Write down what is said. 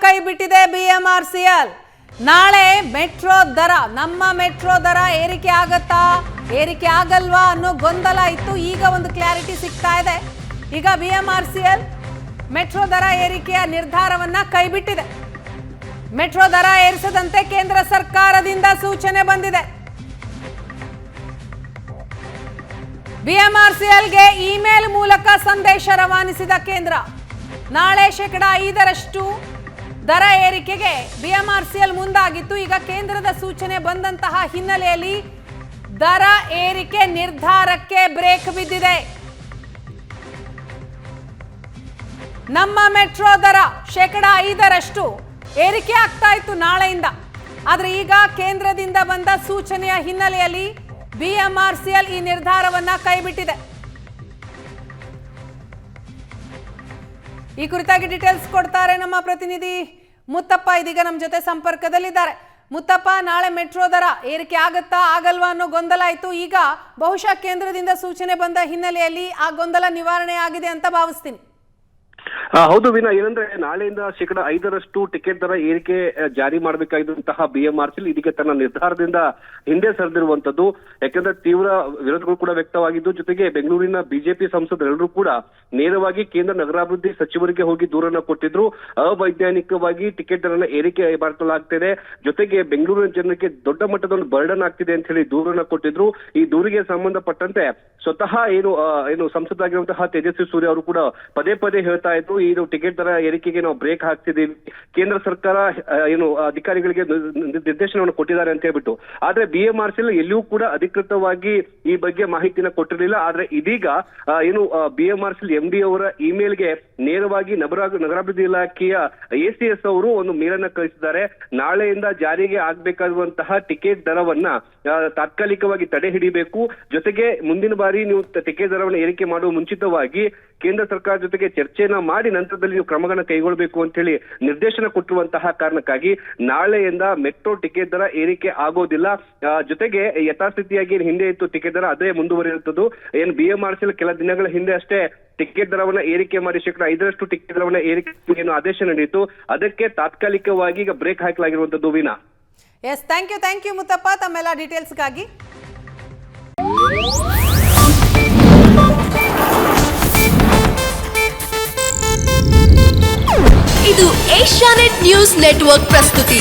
ಕೈ ಬಿಟ್ಟಿದೆ BMRCL. ನಾಳೆ ಮೆಟ್ರೋ ದರ, ನಮ್ಮ ಮೆಟ್ರೋ ದರ ಏರಿಕೆ ಆಗತ್ತಾ ಏರಿಕೆ ಆಗಲ್ವಾ ಅನ್ನೋ ಗೊಂದಲ ಇತ್ತು. ಈಗ ಒಂದು ಕ್ಲಾರಿಟಿ ಸಿಗ್ತಾ ಇದೆ. ಈಗ BMRCL ಮೆಟ್ರೋ ದರ ಏರಿಕೆಯ ನಿರ್ಧಾರವನ್ನ ಕೈಬಿಟ್ಟಿದೆ. ಮೆಟ್ರೋ ದರ ಏರಿಸದಂತೆ ಕೇಂದ್ರ ಸರ್ಕಾರದಿಂದ ಸೂಚನೆ ಬಂದಿದೆ. BMRCLಗೆ ಇಮೇಲ್ ಮೂಲಕ ಸಂದೇಶ ರವಾನಿಸಿದ ಕೇಂದ್ರ. ನಾಳೆ 5% ದರ ಏರಿಕೆಗೆ BMRCL ಮುಂದಾಗಿತ್ತು. ಈಗ ಕೇಂದ್ರದ ಸೂಚನೆ ಬಂದಂತಹ ಹಿನ್ನೆಲೆಯಲ್ಲಿ ದರ ಏರಿಕೆ ನಿರ್ಧಾರಕ್ಕೆ ಬ್ರೇಕ್ ಬಿದ್ದಿದೆ. ನಮ್ಮ ಮೆಟ್ರೋ ದರ 5% ಏರಿಕೆ ಆಗ್ತಾ ಇತ್ತು ನಾಳೆಯಿಂದ. ಆದ್ರೆ ಈಗ ಕೇಂದ್ರದಿಂದ ಬಂದ ಸೂಚನೆಯ ಹಿನ್ನೆಲೆಯಲ್ಲಿ BMRCL ಈ ನಿರ್ಧಾರವನ್ನ ಕೈಬಿಟ್ಟಿದೆ. ಈ ಕುರಿತಾಗಿ ಡೀಟೇಲ್ಸ್ ಕೊಡ್ತಾರೆ ನಮ್ಮ ಪ್ರತಿನಿಧಿ ಮುತ್ತಪ್ಪ. ಇದೀಗ ನಮ್ಮ ಜೊತೆ ಸಂಪರ್ಕದಲ್ಲಿದ್ದಾರೆ. ಮುತ್ತಪ್ಪ, ನಾಳೆ ಮೆಟ್ರೋ ದರ ಏರಿಕೆ ಆಗತ್ತಾ ಆಗಲ್ವಾ ಅನ್ನೋ ಗೊಂದಲ ಇತ್ತು. ಈಗ ಬಹುಶಃ ಕೇಂದ್ರದಿಂದ ಸೂಚನೆ ಬಂದ ಹಿನ್ನೆಲೆಯಲ್ಲಿ ಆ ಗೊಂದಲ ನಿವಾರಣೆ ಆಗಿದೆ ಅಂತ ಭಾವಿಸ್ತೀನಿ. ಹೌದು ವೀಣಾ, ಏನಂದ್ರೆ ನಾಳೆಯಿಂದ 5% ಟಿಕೆಟ್ ದರ ಏರಿಕೆ ಜಾರಿ ಮಾಡಬೇಕಾಗಿದ್ದಂತಹ BMRCL ಇದೀಗ ತನ್ನ ನಿರ್ಧಾರದಿಂದ ಹಿಂದೆ ಸರಿದಿರುವಂತದ್ದು. ಯಾಕಂದ್ರೆ ತೀವ್ರ ವಿರೋಧಗಳು ಕೂಡ ವ್ಯಕ್ತವಾಗಿದ್ದು, ಜೊತೆಗೆ ಬೆಂಗಳೂರಿನ ಬಿಜೆಪಿ ಸಂಸದರೆಲ್ಲರೂ ಕೂಡ ನೇರವಾಗಿ ಕೇಂದ್ರ ನಗರಾಭಿವೃದ್ಧಿ ಸಚಿವರಿಗೆ ಹೋಗಿ ದೂರನ್ನ ಕೊಟ್ಟಿದ್ರು. ಅವೈಜ್ಞಾನಿಕವಾಗಿ ಟಿಕೆಟ್ ದರನ ಏರಿಕೆ ಮಾಡಲಾಗ್ತಿದೆ, ಜೊತೆಗೆ ಬೆಂಗಳೂರಿನ ಜನರಿಗೆ ದೊಡ್ಡ ಮಟ್ಟದ ಒಂದು ಬರ್ಡನ್ ಆಗ್ತಿದೆ ಅಂತ ಹೇಳಿ ದೂರನ್ನ ಕೊಟ್ಟಿದ್ರು. ಈ ದೂರಿಗೆ ಸಂಬಂಧಪಟ್ಟಂತೆ ಸ್ವತಃ ಏನು ಸಂಸದರಾಗಿರುವಂತಹ ತೇಜಸ್ವಿ ಸೂರ್ಯ ಅವರು ಕೂಡ ಪದೇ ಪದೇ ಹೇಳ್ತಾ ಇದ್ರು, ಇದು ಟಿಕೆಟ್ ದರ ಏರಿಕೆಗೆ ನಾವು ಬ್ರೇಕ್ ಹಾಕ್ತಿದ್ದೀವಿ, ಕೇಂದ್ರ ಸರ್ಕಾರ ಅಧಿಕಾರಿಗಳಿಗೆ ನಿರ್ದೇಶನವನ್ನು ಕೊಟ್ಟಿದ್ದಾರೆ ಅಂತ ಹೇಳ್ಬಿಟ್ಟು. ಆದ್ರೆ BMRCL ಎಲ್ಲಿಯೂ ಕೂಡ ಅಧಿಕೃತವಾಗಿ ಈ ಬಗ್ಗೆ ಮಾಹಿತಿನ ಕೊಟ್ಟಿರಲಿಲ್ಲ. ಆದ್ರೆ ಇದೀಗ BMRCL MD ಅವರ ಇಮೇಲ್ಗೆ ನೇರವಾಗಿ ನಗರಾಭಿವೃದ್ಧಿ ಇಲಾಖೆಯ ACS ಅವರು ಒಂದು ಮೇಲನ್ನ ಕಳಿಸಿದ್ದಾರೆ. ನಾಳೆಯಿಂದ ಜಾರಿಗೆ ಆಗ್ಬೇಕಾಗುವಂತಹ ಟಿಕೆಟ್ ದರವನ್ನ ತಾತ್ಕಾಲಿಕವಾಗಿ ತಡೆ ಹಿಡಿಬೇಕು, ಜೊತೆಗೆ ಮುಂದಿನ ಬಾರಿ ನೀವು ಟಿಕೆಟ್ ದರವನ್ನು ಏರಿಕೆ ಮಾಡುವ ಮುಂಚಿತವಾಗಿ ಕೇಂದ್ರ ಸರ್ಕಾರ ಜೊತೆಗೆ ಚರ್ಚೆಯನ್ನ ಮಾಡಿ ನಂತರದಲ್ಲಿ ನೀವು ಕ್ರಮಗಳನ್ನ ಕೈಗೊಳ್ಳಬೇಕು ಅಂತ ಹೇಳಿ ನಿರ್ದೇಶನ ಕೊಟ್ಟಿರುವಂತಹ ಕಾರಣಕ್ಕಾಗಿ ನಾಳೆಯಿಂದ ಮೆಟ್ರೋ ಟಿಕೆಟ್ ದರ ಏರಿಕೆ ಆಗೋದಿಲ್ಲ. ಜೊತೆಗೆ ಯಥಾಸ್ಥಿತಿಯಾಗಿ ಹಿಂದೆ ಇತ್ತು ಟಿಕೆಟ್ ದರ ಅದೇ ಮುಂದುವರಿಯುತ್ತದೆ. ಏನು BMRCL ಕೆಲ ದಿನಗಳ ಹಿಂದೆ ಅಷ್ಟೇ ಟಿಕೆಟ್ ದರವನ್ನ ಏರಿಕೆ ಮಾಡಿ 5% ಟಿಕೆಟ್ ದರವನ್ನ ಏರಿಕೆ ಏನು ಆದೇಶ ನಡೆಯಿತು, ಅದಕ್ಕೆ ತಾತ್ಕಾಲಿಕವಾಗಿ ಈಗ ಬ್ರೇಕ್ ಹಾಕಲಾಗಿರುವಂತದ್ದು. Veena, yes, thank you Muttappa ತಮ್ಮೆಲ್ಲ ಡೀಟೇಲ್ಸ್ಗಾಗಿ. ಇದು ಏಷ್ಯಾನೆಟ್ ನ್ಯೂಸ್ ನೆಟ್ವರ್ಕ್ ಪ್ರಸ್ತುತಿ.